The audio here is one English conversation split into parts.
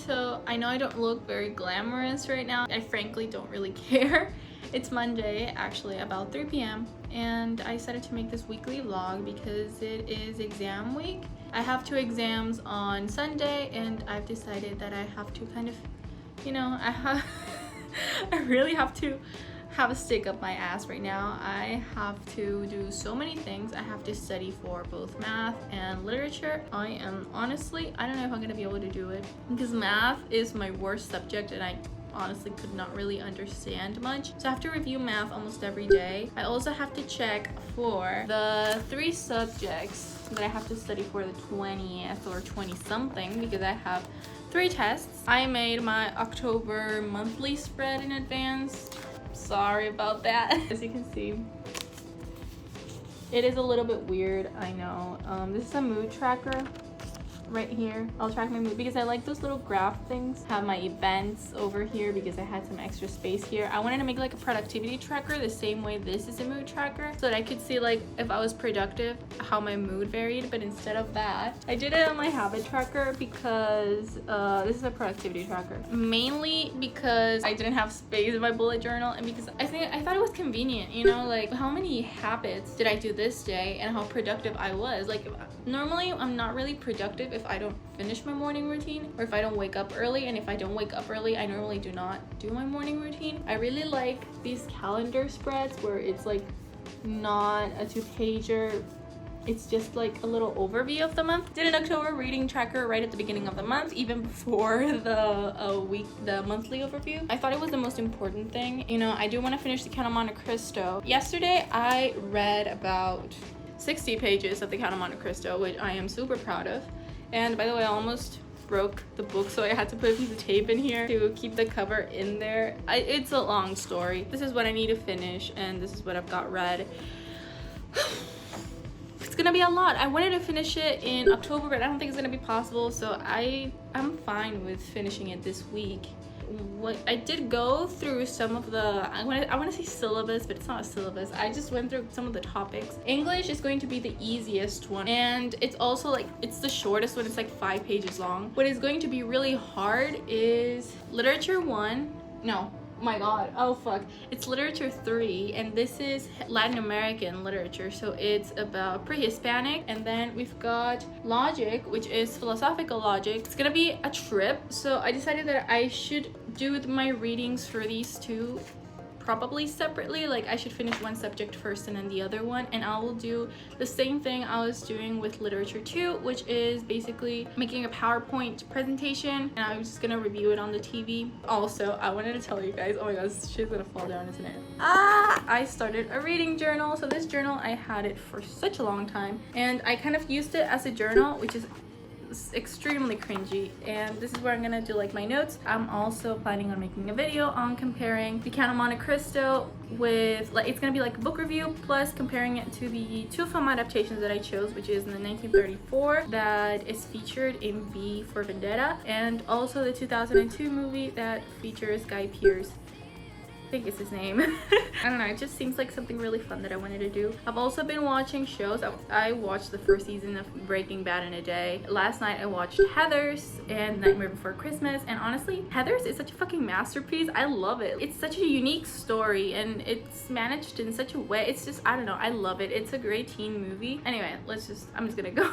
So I know I don't look very glamorous right now. I frankly don't really care. It's Monday, actually, about 3 p.m. and I decided to make this weekly vlog because it is exam week. I have 2 exams on Sunday and I've decided that I have to kind of, you know, I really have to have a stick up my ass right now. I have to do so many things. I have to study for both math and literature. I am honestly, I don't know if I'm gonna be able to do it because math is my worst subject and I honestly could not really understand much. So I have to review math almost every day. I also have to check for the 3 subjects that I have to study for the 20th or 20 something because I have 3 tests. I made my October monthly spread in advance. Sorry about that. As you can see, it is a little bit weird, I know. This is a mood tracker right here. I'll track my mood because I like those little graph things. Have my events over here because I had some extra space here. I wanted to make like a productivity tracker the same way this is a mood tracker so that I could see like if I was productive how my mood varied, but instead of that I did it on my habit tracker because this is a productivity tracker mainly because I didn't have space in my bullet journal and because I thought it was convenient, you know, like how many habits did I do this day and how productive I was. Like normally I'm not really productive if I don't finish my morning routine or if I don't wake up early, and if I don't wake up early I normally do not do my morning routine. I really like these calendar spreads where it's like not a 2-pager, it's just like a little overview of the month. Did an October reading tracker right at the beginning of the month, even before the monthly overview. I thought it was the most important thing. You know, I do want to finish the Count of Monte Cristo. Yesterday I read about 60 pages of the Count of Monte Cristo, which I am super proud of. And by the way, I almost broke the book, so I had to put a piece of tape in here to keep the cover in there. It's a long story. This is what I need to finish, and this is what I've got read. It's gonna be a lot. I wanted to finish it in October, but I don't think it's gonna be possible, so I'm fine with finishing it this week. What I did go through some of the I want to say syllabus, but it's not a syllabus. I just went through some of the topics. English is going to be the easiest one, and it's also like it's the shortest one. It's like 5 pages long. What is going to be really hard is literature 1. No, my god, oh fuck, it's literature 3, and this is Latin American literature, so it's about pre-Hispanic. And then we've got logic, which is philosophical logic. It's gonna be a trip, so I decided that I should do my readings for these 2 probably separately. Like I should finish one subject first and then the other one, and I will do the same thing I was doing with literature 2, which is basically making a PowerPoint presentation, and I'm just gonna review it on the TV. Also, I wanted to tell you guys, oh my god, this shit's gonna fall down, isn't it? I started a reading journal. So this journal, I had it for such a long time and I kind of used it as a journal, which is extremely cringy, and this is where I'm gonna do like my notes. I'm also planning on making a video on comparing the Count of Monte Cristo with, like, it's gonna be like a book review plus comparing it to the 2 film adaptations that I chose, which is in the 1934 that is featured in V for Vendetta, and also the 2002 movie that features Guy Pearce. I think it's his name. I don't know, it just seems like something really fun that I wanted to do. I've also been watching shows. I watched the 1st season of Breaking Bad in a day. Last night I watched Heathers and Nightmare Before Christmas, and honestly, Heathers is such a fucking masterpiece. I love it. It's such a unique story and it's managed in such a way. It's just, I don't know, I love it. It's a great teen movie. Anyway, I'm just gonna go.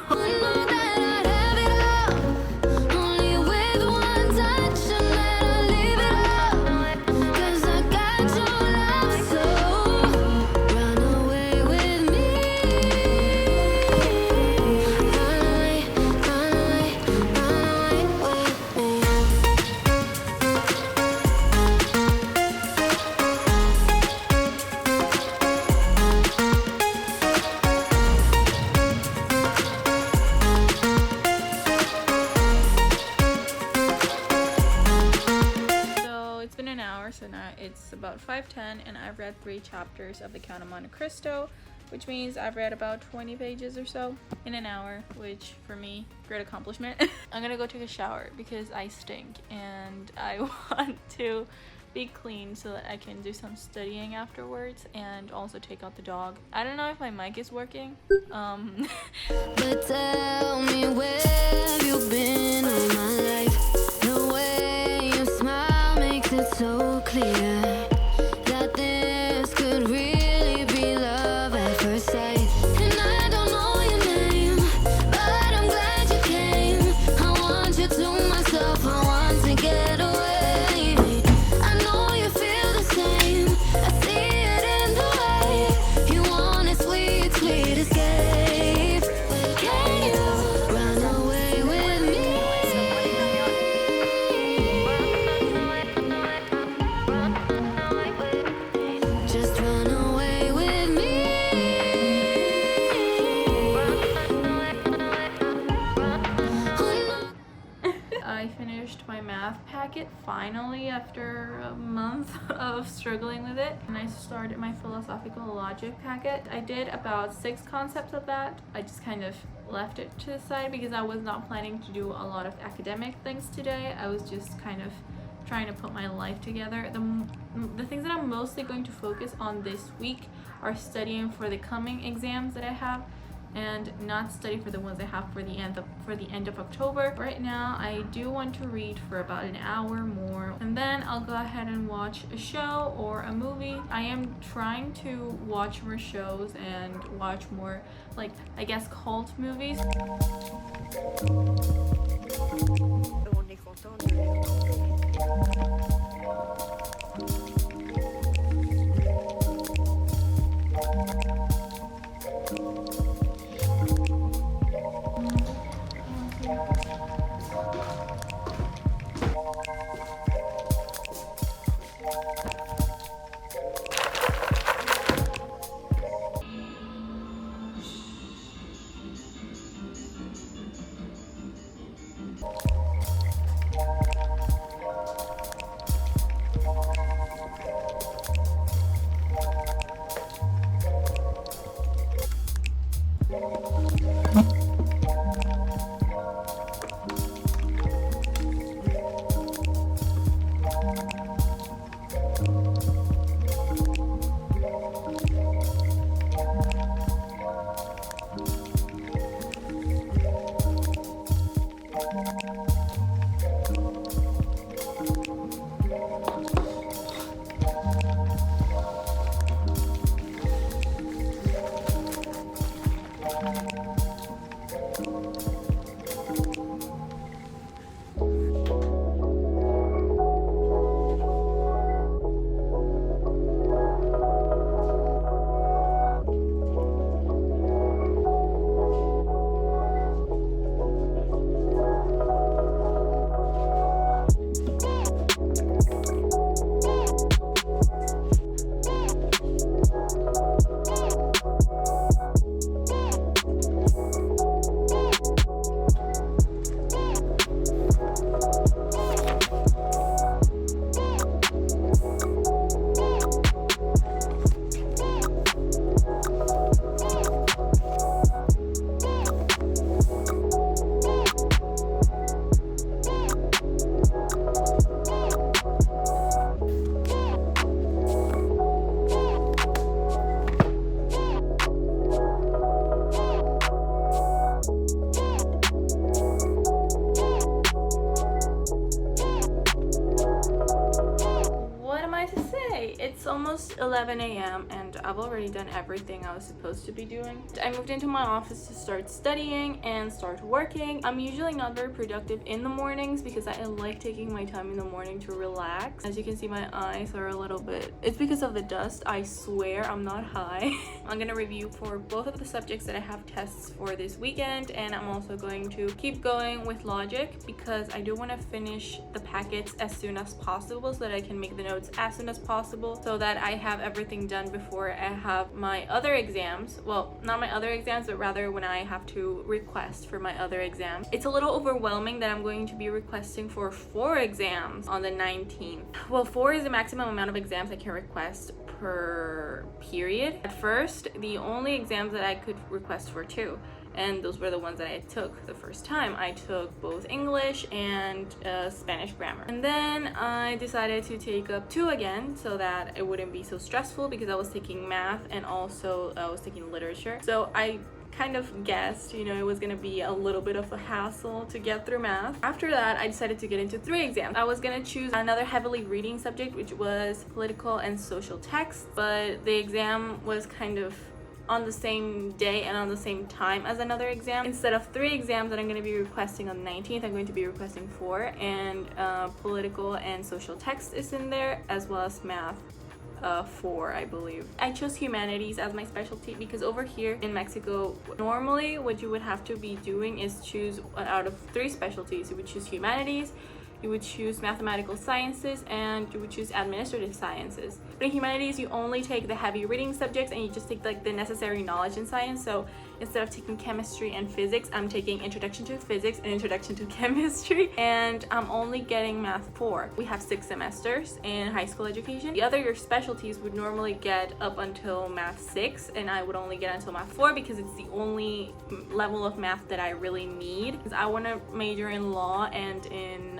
So now it's about 5:10 and I've read 3 chapters of the Count of Monte Cristo, which means I've read about 20 pages or so in an hour, which for me, great accomplishment. I'm gonna go take a shower because I stink and I want to be clean so that I can do some studying afterwards and also take out the dog. I don't know if my mic is working. But tell me where have you been all my life? Nowhere. so clear that this could really be love at first sight. And I don't know your name, but I'm glad you came. I want you to myself, I want to get away. I know you feel the same, I see it in the way you want a sweet, sweet escape. Can you run away with me? Just run away with me. I finished my math packet finally after a month of struggling with it, and I started my philosophical logic packet. I did about 6 concepts of that. I just kind of left it to the side because I was not planning to do a lot of academic things today. I was just kind of trying to put my life together. The things that I'm mostly going to focus on this week are studying for the coming exams that I have, and not study for the ones I have for the end of October. Right now, I do want to read for about an hour more, and then I'll go ahead and watch a show or a movie. I am trying to watch more shows and watch more, like, I guess, cult movies. It's almost 11 a.m. and I've already done everything I was supposed to be doing. I moved into my office to start studying and start working. I'm usually not very productive in the mornings because I like taking my time in the morning to relax. As you can see, my eyes are a little bit... It's because of the dust. I swear I'm not high. I'm gonna review for both of the subjects that I have tests for this weekend, and I'm also going to keep going with logic because I do want to finish the packets as soon as possible so that I can make the notes as soon as possible, so that I have everything done before I have my other exams. Well, not my other exams, but rather when I have to request for my other exams. It's a little overwhelming that I'm going to be requesting for 4 exams on the 19th. Well, 4 is the maximum amount of exams I can request per period. At first, the only exams that I could request for 2, and those were the ones that I took the first time. I took both English and Spanish grammar. And then I decided to take up 2 again so that it wouldn't be so stressful, because I was taking math and also I was taking literature. So I kind of guessed, you know, it was gonna be a little bit of a hassle to get through math. After that, I decided to get into 3 exams. I was gonna choose another heavily reading subject, which was political and social text, but the exam was kind of on the same day and on the same time as another exam. Instead of 3 exams that I'm going to be requesting on the 19th, I'm going to be requesting 4, and political and social text is in there, as well as math 4, I believe. I chose humanities as my specialty because over here in Mexico, normally what you would have to be doing is choose out of 3 specialties. You would choose humanities, you would choose mathematical sciences, and you would choose administrative sciences. But in humanities, you only take the heavy reading subjects and you just take like the necessary knowledge in science. So instead of taking chemistry and physics, I'm taking introduction to physics and introduction to chemistry, and I'm only getting math 4. We have 6 semesters in high school education. The other specialties would normally get up until math 6, and I would only get until math 4 because it's the only level of math that I really need. Because I want to major in law and in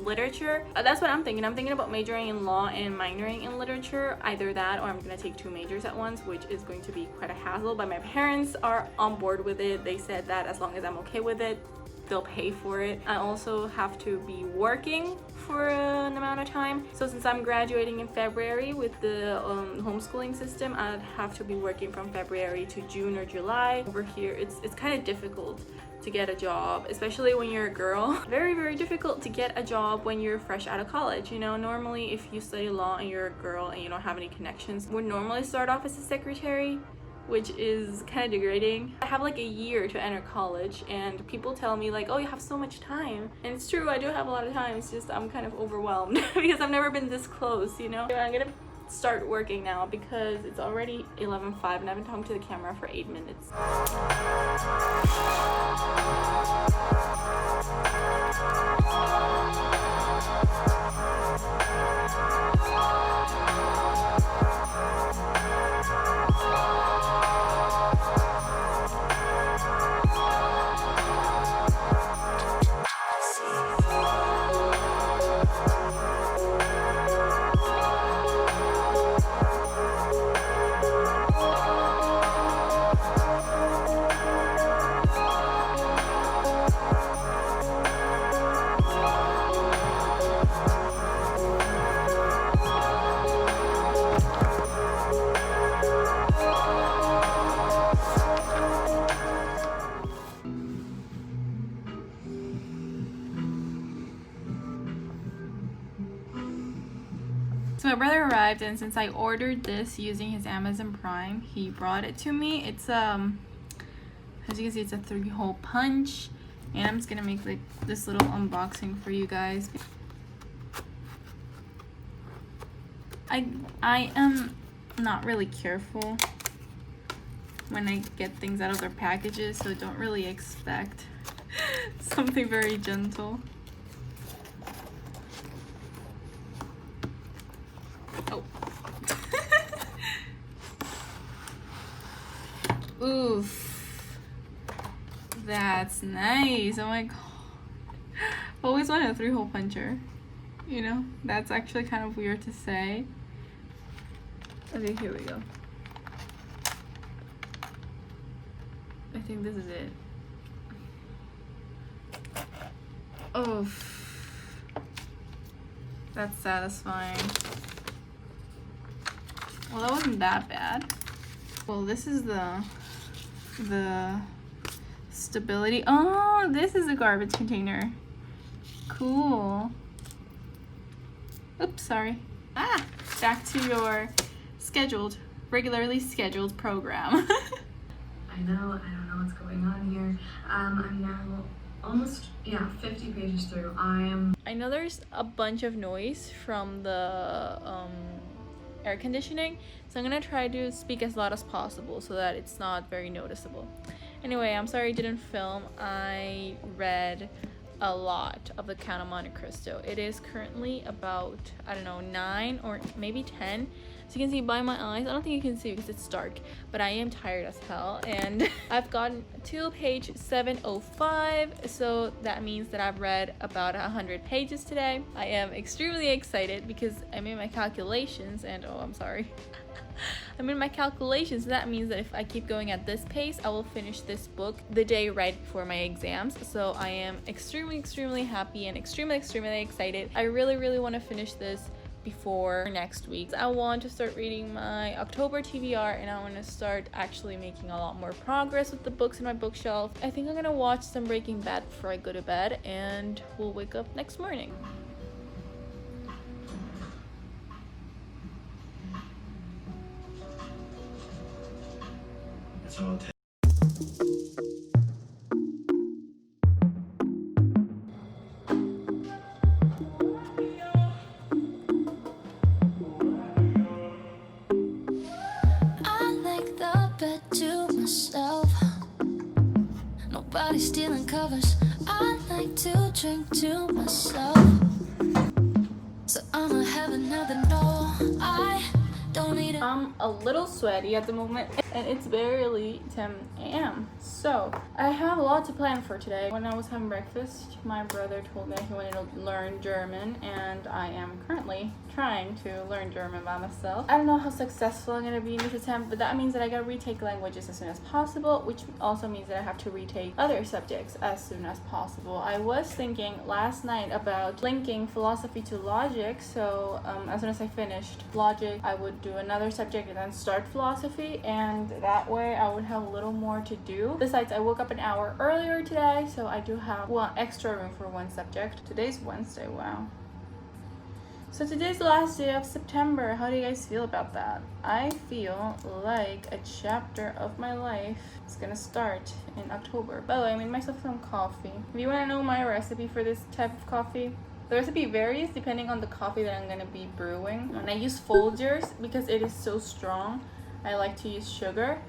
literature. That's what I'm thinking. I'm thinking about majoring in law and minoring in literature. Either that or I'm gonna take 2 majors at once, which is going to be quite a hassle, but my parents are on board with it. They said that as long as I'm okay with it, they'll pay for it. I also have to be working for an amount of time. So since I'm graduating in February with the homeschooling system, I'd have to be working from February to June or July. Over here, it's kind of difficult to get a job, especially when you're a girl. Very, very difficult to get a job when you're fresh out of college. You know, normally if you study law and you're a girl and you don't have any connections, would normally start off as a secretary, which is kind of degrading. I have like a year to enter college, and people tell me like, oh, you have so much time. And it's true, I do have a lot of time. It's just I'm kind of overwhelmed because I've never been this close, you know? I'm gonna start working now because it's already 11:05 and I've been talking to the camera for 8 minutes. So my brother arrived, and since I ordered this using his Amazon Prime, he brought it to me. It's as you can see, it's a 3-hole punch, and I'm just gonna make like this little unboxing for you guys. I am not really careful when I get things out of their packages, so don't really expect something very gentle. Oh. Oof. That's nice. Oh my god. I've always wanted a 3-hole puncher. You know, that's actually kind of weird to say. Okay, here we go. I think this is it. Oh. That's satisfying. Well, that wasn't that bad. Well, this is the stability. Oh, this is a garbage container. Cool. Oops, sorry. Ah, back to your regularly scheduled program. I know, I don't know what's going on here. I'm now almost 50 pages through. I know there's a bunch of noise from the air conditioning, so I'm gonna try to speak as loud as possible so that it's not very noticeable. Anyway, I'm sorry I didn't film. I read a lot of the Count of Monte Cristo. It is currently about, I don't know, 9 or maybe 10. So you can see by my eyes, I don't think you can see because it's dark, but I am tired as hell, and I've gotten to page 705, so that means that I've read about 100 pages today. I am extremely excited because I made my calculations, and oh, I'm sorry. I'm in my calculations. That means that if I keep going at this pace, I will finish this book the day right before my exams. So I am extremely happy and extremely excited. I really want to finish this before next week. I want to start reading my October TBR, and I want to start actually making a lot more progress with the books in my bookshelf. I think I'm gonna watch some Breaking Bad before I go to bed, and we'll wake up next morning. Nobody stealing covers. I like to drink to myself. So I'ma have another no. I don't need it. I'm a little sweaty at the moment, and it's barely 10 a.m. So I have a lot to plan for today. When I was having breakfast, my brother told me he wanted to learn German, and I am currently trying to learn German by myself. I don't know how successful I'm gonna be in this attempt, but that means that I gotta retake languages as soon as possible, which also means that I have to retake other subjects as soon as possible. I was thinking last night about linking philosophy to logic, so as soon as I finished logic, I would do another subject and then start philosophy, and that way I would have a little more to do. Besides, I woke up an hour earlier today, so I do have one extra room for one subject. Today's Wednesday, wow. So today's the last day of September. How do you guys feel about that? I feel like a chapter of my life is gonna start in October. By the way, I made myself some coffee. If you wanna know my recipe for this type of coffee, the recipe varies depending on the coffee that I'm gonna be brewing. And I use Folgers because it is so strong. I like to use sugar.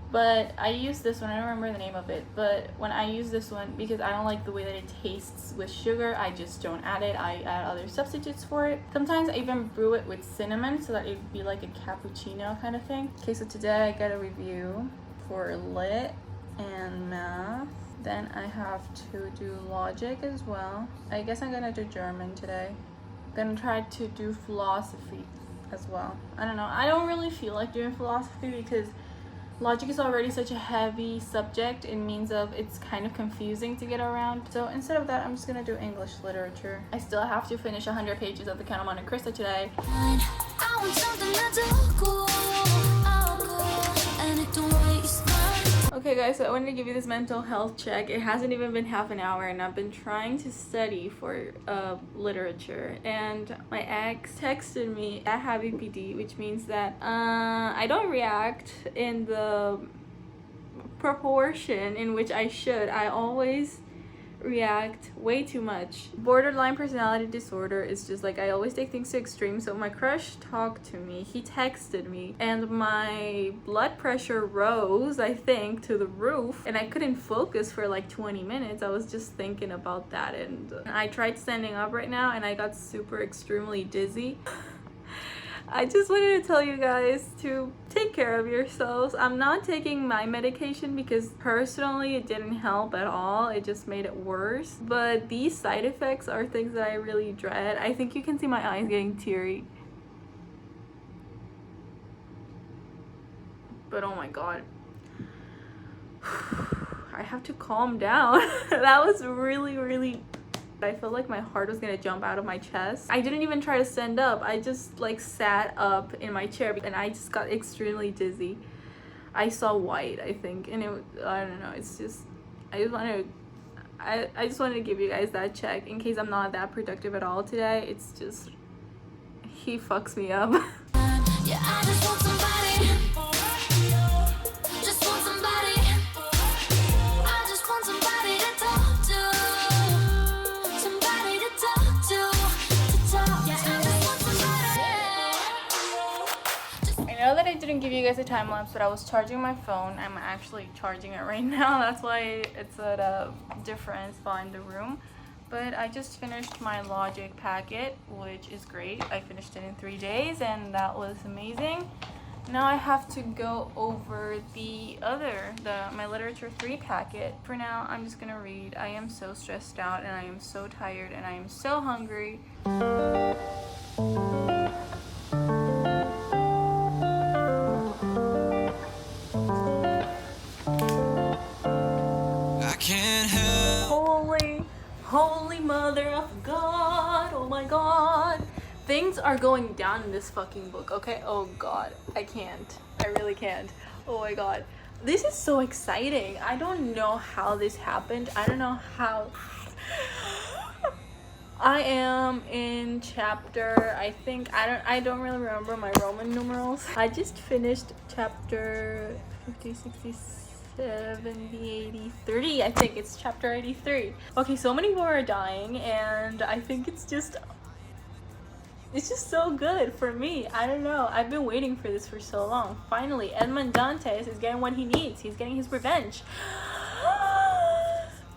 But I use this one, I don't remember the name of it, but when I use this one, because I don't like the way that it tastes with sugar, I just don't add it. I add other substitutes for it. Sometimes I even brew it with cinnamon so that it would be like a cappuccino kind of thing. Okay, so today I got a review for lit and math. Then I have to do logic as well. I guess I'm gonna do German today. I'm gonna try to do philosophy as well. I don't know, I don't really feel like doing philosophy because logic is already such a heavy subject in means of it's kind of confusing to get around. So instead of that, I'm just gonna do English literature. I still have to finish 100 pages of the Count of Monte Cristo today. I want something that's all cool, and it don't waste time. Okay guys, so I wanted to give you this mental health check. It hasn't even been half an hour, and I've been trying to study for literature, and my ex texted me I have APD, which means that I don't react in the proportion in which I should. I always react way too much. Borderline personality disorder is just like I always take things to extreme. So my crush talked to me, he texted me, and my blood pressure rose, I think, to the roof, and I couldn't focus for like 20 minutes. I was just thinking about that, and I tried standing up right now and I got super extremely dizzy. I just wanted to tell you guys to take care of yourselves. I'm not taking my medication because personally it didn't help at all. It just made it worse. But these side effects are things that I really dread. I think you can see my eyes getting teary. But oh my god. I have to calm down. That was really I felt like my heart was gonna jump out of my chest. I didn't even try to stand up. I just like sat up in my chair and I just got extremely dizzy. I saw white, I think, and I don't know, it's just I just wanted to give you guys that check in case I'm not that productive at all today. It's just he fucks me up. Yeah, I just want somebody. Just want somebody. I just want somebody to talk to. Somebody to talk to. Yeah, I just want somebody. I know that I didn't give you guys a time lapse, but I was charging my phone. I'm actually charging it right now. That's why it's at a different spot in the room. But I just finished my logic packet, which is great. I finished it in 3 days and that was amazing. Now I have to go over my literature 3 packet. For now, I'm just gonna read. I am so stressed out and I am so tired and I am so hungry. Holy mother of God, oh my God. Things are going down in this fucking book, okay? Oh God, I can't. I really can't. Oh my God. This is so exciting. I don't know how this happened. I don't know how. I am in chapter, I think, I don't really remember my Roman numerals. I just finished chapter 50, 60, 70, 80, 30. I think it's chapter 83. Okay, so many people are dying, and I think it's just so good for me. I don't know. I've been waiting for this for so long. Finally, Edmond Dantes is getting what he needs. He's getting his revenge.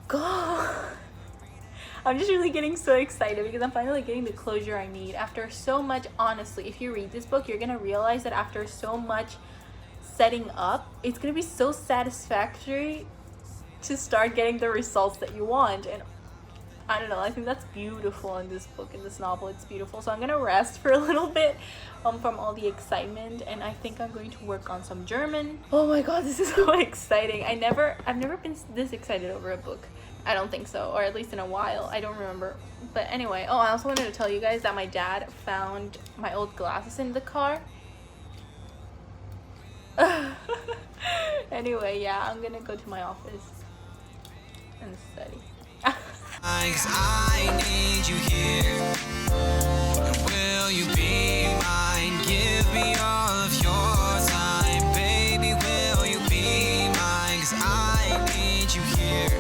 God. I'm just really getting so excited because I'm finally getting the closure I need after so much. Honestly, if you read this book, you're gonna realize that after so much setting up, it's gonna be so satisfactory to start getting the results that you want. And I don't know, I think that's beautiful in this book, in this novel. It's beautiful. So I'm gonna rest for a little bit from all the excitement, and I think I'm going to work on some German. Oh my God, this is so exciting. I've never been this excited over a book. I don't think so, or at least in a while. I don't remember. But anyway, oh, I also wanted to tell you guys that my dad found my old glasses in the car. Anyway, yeah, I'm gonna go to my office and study. I need you here. Will you be mine? Give me all of your time, baby. Will you be mine? 'Cause I need you here.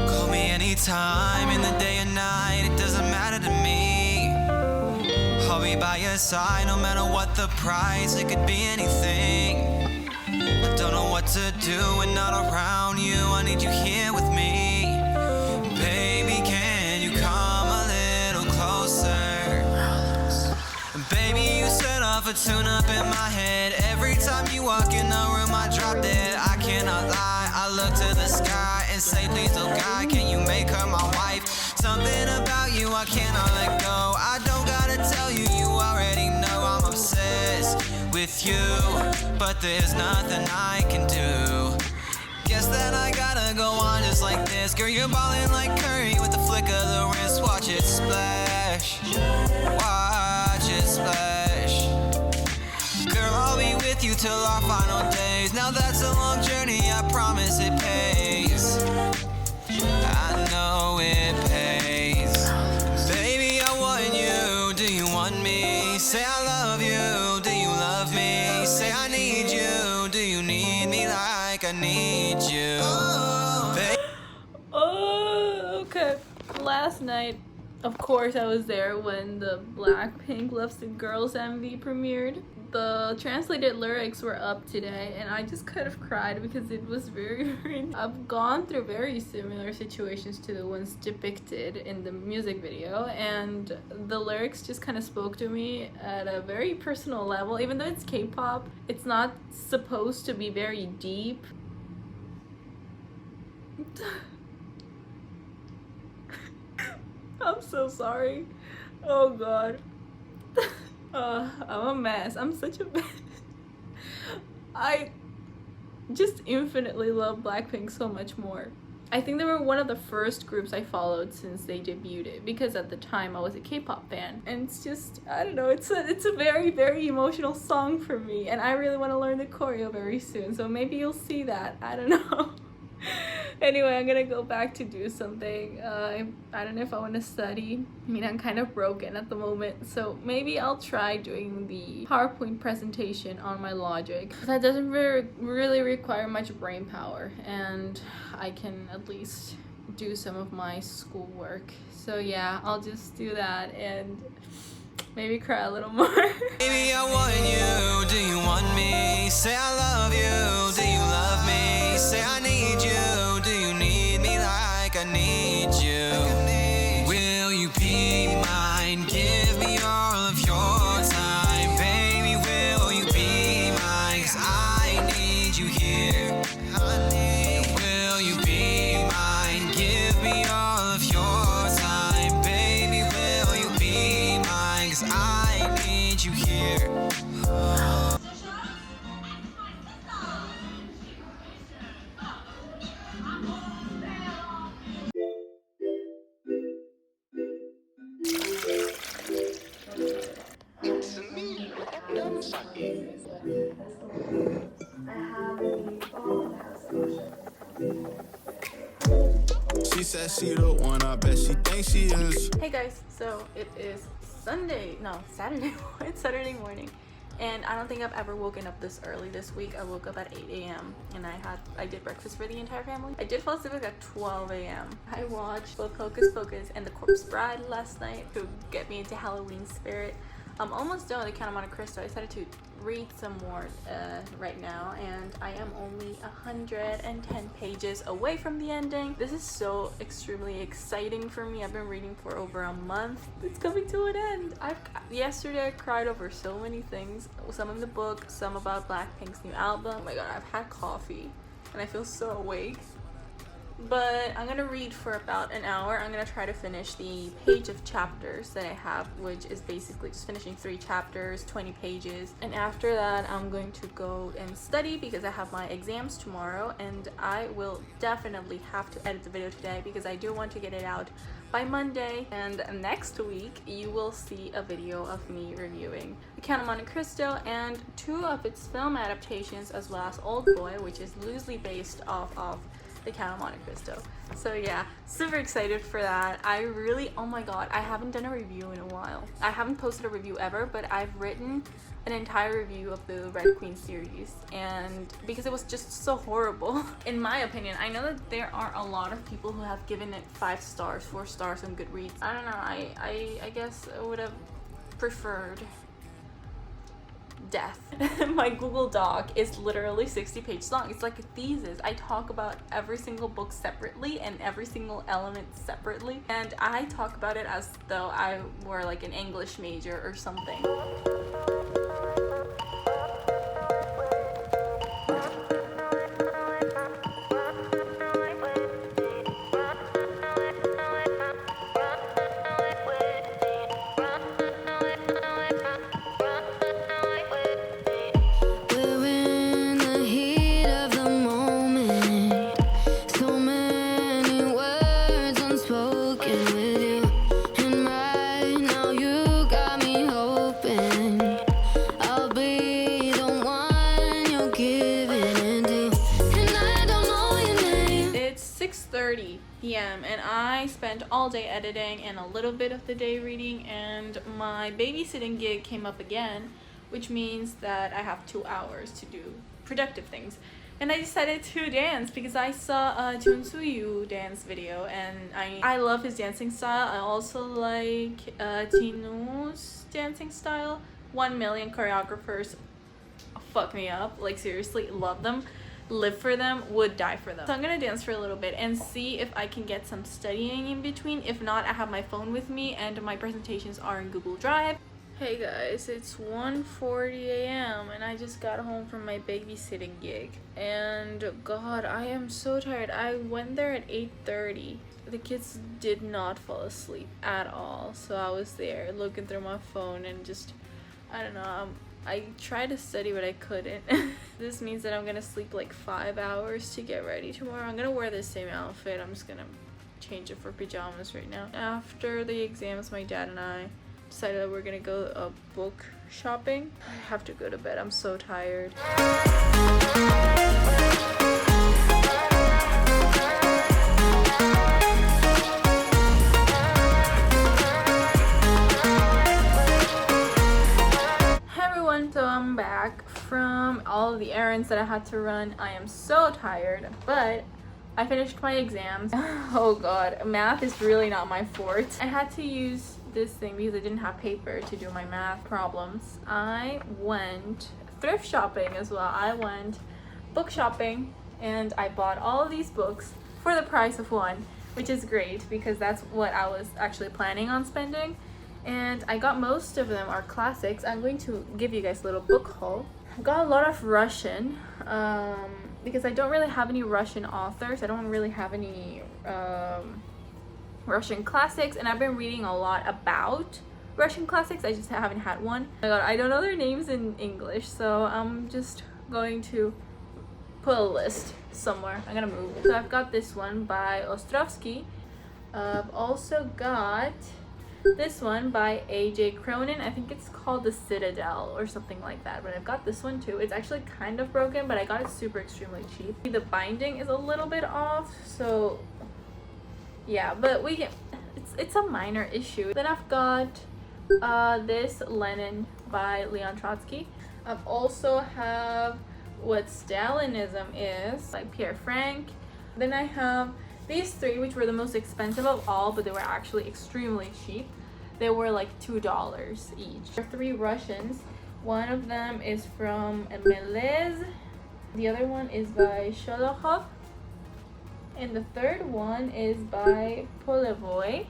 Call me anytime, in the day or night, it doesn't matter to me. I'll be by your side no matter what the price. It could be anything. I don't know what to do when not around you. I need you here with me. Baby, can you come a little closer? Baby, you set off a tune-up in my head. Every time you walk in the room, I drop dead. I cannot lie, I look to the sky and say, please, oh God, can you make her my wife? Something about you I cannot let go. I don't gotta tell you, you already know I'm obsessed with you, but there's nothing I can do. Guess that I gotta go on just like this. Girl, you're ballin' like Curry with the flick of the wrist. Watch it splash, watch it splash. Girl, I'll be with you till our final days. Now that's a long journey, I promise it pays. I know it pays. Baby, I want you, do you want me? Say I love you, do you love me? Say I need you, do you need me like I need you? Oh, okay. Last night, of course, I was there when the Blackpink Loves the Girls MV premiered. The translated lyrics were up today, and I just kind of cried because it was very I've gone through very similar situations to the ones depicted in the music video, and the lyrics just kind of spoke to me at a very personal level. Even though it's K-pop, it's not supposed to be very deep. I'm so sorry. Oh God. I'm a mess. I'm such a mess. I just infinitely love Blackpink so much more. I think they were one of the first groups I followed since they debuted, because at the time I was a K-pop fan, and it's just, I don't know, it's a very, very emotional song for me, and I really want to learn the choreo very soon, so maybe you'll see that. I don't know. Anyway, I'm gonna go back to do something. I don't know if I want to study. I mean, I'm kind of broken at the moment, so maybe I'll try doing the PowerPoint presentation on my logic. That doesn't really require much brain power, and I can at least do some of my schoolwork. So yeah, I'll just do that and maybe cry a little more. Baby, I want you, do you want me? Say I love you, do you love me? Say I need you, do you need me like I need you? Will you be mine? Give me all of your time, baby, will you be mine? 'Cause I need you here. Will you be mine? Give me all of your time, baby, will you be mine? 'Cause I need you here. that she the one, I bet she thinks she is. Hey guys, so it is Saturday it's Saturday morning, and I don't think I've ever woken up this early this week. I woke up at 8 a.m. and I did breakfast for the entire family. I did fall asleep at 12 a.m. I watched both Hocus Pocus and The Corpse Bride last night to get me into Halloween spirit. I'm almost done with the Count of Monte Cristo. I decided to read some more right now, and I am only 110 pages away from the ending. This is so extremely exciting for me. I've been reading for over a month. It's coming to an end. Yesterday I cried over so many things. Some in the book, some about Blackpink's new album. Oh my god, I've had coffee and I feel so awake. But I'm gonna read for about an hour. I'm gonna try to finish the page of chapters that I have, which is basically just finishing 3 chapters, 20 pages. And after that, I'm going to go and study because I have my exams tomorrow, and I will definitely have to edit the video today because I do want to get it out by Monday. And next week, you will see a video of me reviewing The Count of Monte Cristo and 2 of its film adaptations, as well as Old Boy, which is loosely based off of The Count of Monte Cristo. So yeah, super excited for that. Oh my god, I haven't done a review in a while. I haven't posted a review ever, but I've written an entire review of the Red Queen series, and because it was just so horrible in my opinion. I know that there are a lot of people who have given it 5 stars, 4 stars on Goodreads. I don't know, I guess I would have preferred death. My Google Doc is literally 60 pages long. It's like a thesis. I talk about every single book separately and every single element separately, and I talk about it as though I were like an English major or something. p.m. and I spent all day editing and a little bit of the day reading, and my babysitting gig came up again, which means that I have 2 hours to do productive things. And I decided to dance because I saw a Junsuyu dance video, and I love his dancing style. I also like Tinu's dancing style. 1 million choreographers fuck me up, like seriously, love them, live for them, would die for them. So I'm gonna dance for a little bit and see if I can get some studying in between. If not, I have my phone with me and my presentations are in Google Drive. Hey guys, it's 1:40 a.m. and I just got home from my babysitting gig, and god, I am so tired. I went there at 8:30. The kids did not fall asleep at all, so I was there looking through my phone and just, I don't know, I tried to study but I couldn't. This means that I'm gonna sleep like 5 hours to get ready tomorrow. I'm gonna wear the same outfit. I'm just gonna change it for pajamas right now. After the exams, my dad and I decided that we're gonna go book shopping. I have to go to bed. I'm so tired. So I'm back from all of the errands that I had to run. I am so tired, but I finished my exams. Oh god, math is really not my forte. I had to use this thing because I didn't have paper to do my math problems. I went thrift shopping as well. I went book shopping and I bought all of these books for the price of one, which is great because that's what I was actually planning on spending. And I got most of them are classics. I'm going to give you guys a little book haul. I got a lot of Russian because I don't really have any Russian authors. I don't really have any Russian classics, and I've been reading a lot about Russian classics. I just haven't had one. Oh my god, I don't know their names in English, so I'm just going to put a list somewhere. I'm gonna move. So I've got this one by Ostrovsky. I've also got this one by A.J. Cronin. I think it's called The Citadel or something like that, but I've got this one too. It's actually kind of broken, but I got it super extremely cheap. The binding is a little bit off, so Yeah, but we can, it's a minor issue. Then I've got this Lenin by Leon Trotsky. I've also have What Stalinism Is by Pierre Frank. Then I have these three, which were the most expensive of all, but they were actually extremely cheap. They were like $2 each. There are three Russians. One of them is from Melez. The other one is by Sholokhov. And the third one is by Polevoy.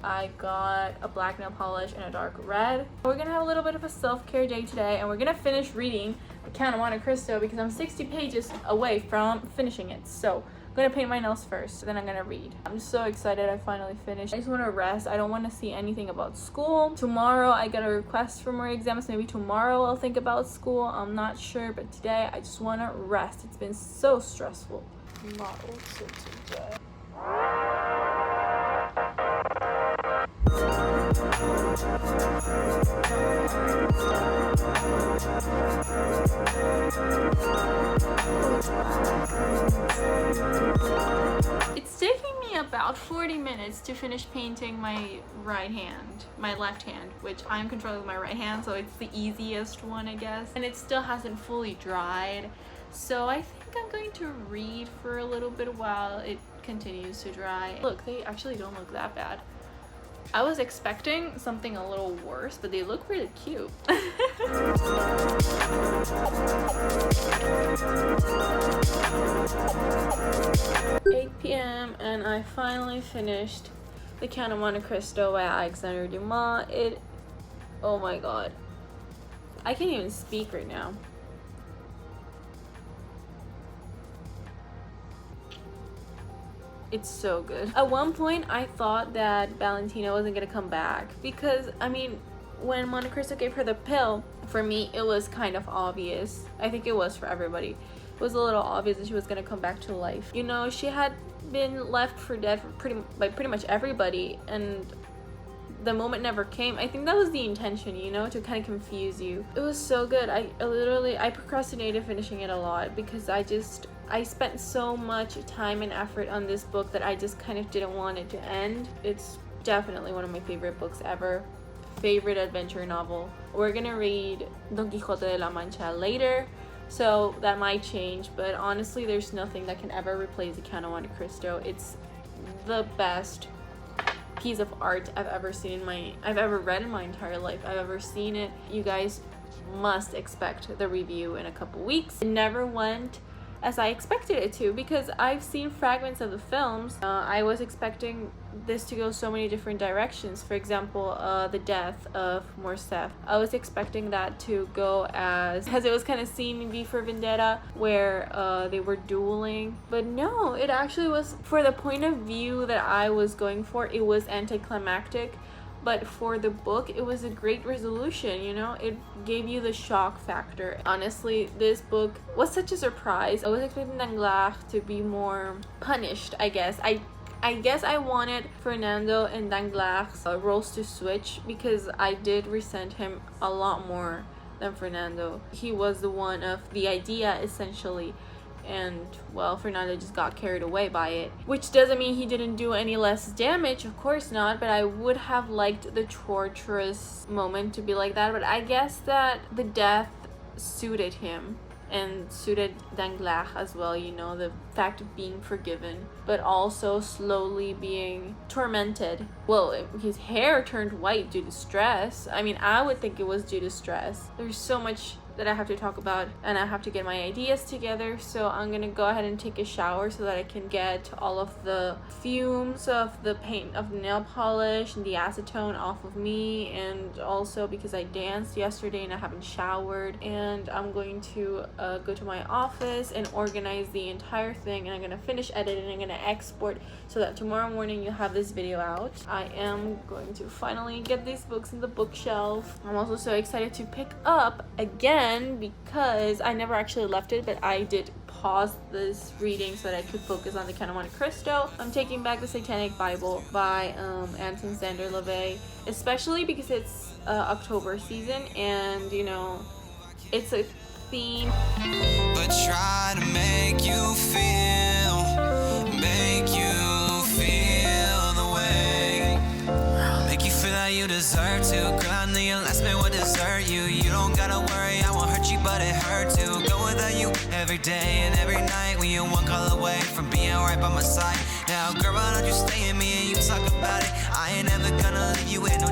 I got a black nail polish and a dark red. We're gonna have a little bit of a self-care day today, and we're gonna finish reading The Count of Monte Cristo because I'm 60 pages away from finishing it. So I'm gonna paint my nails first, then I'm gonna read. I'm so excited I finally finished. I just want to rest. I don't want to see anything about school. Tomorrow I got a request for more exams. Maybe tomorrow I'll think about school. I'm not sure, but today I just want to rest. It's been so stressful. Not also today. It's taking me about 40 minutes to finish painting my right hand, my left hand, which I'm controlling with my right hand, so it's the easiest one, I guess. And it still hasn't fully dried, so I think I'm going to read for a little bit while it continues to dry. Look, they actually don't look that bad. I was expecting something a little worse, but they look really cute. 8 p.m. and I finally finished The Count of Monte Cristo by Alexander Dumas. Oh my god. I can't even speak right now. It's so good. At one point, I thought that Valentina wasn't gonna come back because, I mean, when Monte Cristo gave her the pill, for me, it was kind of obvious. I think it was for everybody. It was a little obvious that she was gonna come back to life. You know, she had been left for dead for pretty much everybody, and the moment never came. I think that was the intention, you know, to kind of confuse you. It was so good. I procrastinated finishing it a lot because I spent so much time and effort on this book that I just kind of didn't want it to end. It's definitely one of my favorite books ever. Favorite adventure novel. We're gonna read Don Quixote de la Mancha later, so that might change, but honestly there's nothing that can ever replace The Count of Monte Cristo. It's the best piece of art I've ever read in my entire life. I've ever seen it. You guys must expect the review in a couple weeks. It never went as I expected it to because I've seen fragments of the films. I was expecting this to go so many different directions. For example, the death of Morphed. I was expecting that to go as it was kind of seen in V for Vendetta where they were dueling, but no, it actually was, for the point of view that I was going for, it was anticlimactic. But for the book, it was a great resolution, you know? It gave you the shock factor. Honestly, this book was such a surprise. I was expecting Danglars to be more punished, I guess. I guess I wanted Fernando and Danglars' roles to switch because I did resent him a lot more than Fernando. He was the one of the idea, essentially. And well, Fernando just got carried away by it, which doesn't mean he didn't do any less damage, of course not, but I would have liked the torturous moment to be like that. But I guess that the death suited him and suited Danglars as well, you know, the fact of being forgiven but also slowly being tormented. Well, his hair turned white due to stress. I mean, I would think it was due to stress. There's so much that I have to talk about and I have to get my ideas together, so I'm gonna go ahead and take a shower so that I can get all of the fumes of the paint, of the nail polish and the acetone off of me, and also because I danced yesterday and I haven't showered. And I'm going to go to my office and organize the entire thing, and I'm gonna finish editing and I'm gonna export so that tomorrow morning you'll have this video out. I am going to finally get these books in the bookshelf. I'm also so excited to pick up again because I never actually left it, but I did pause this reading so that I could focus on The Count of Monte Cristo. I'm taking back the Satanic Bible by Anton Sander LaVey, especially because it's October season and, you know, it's a theme. But try to make you feel deserve to. Girl, I know your last man would desert you. You don't gotta worry, I won't hurt you, but it hurt to go without you every day and every night. When you're one call away from being right by my side. Now, girl, why don't you stay in me and you talk about it? I ain't never gonna leave you with no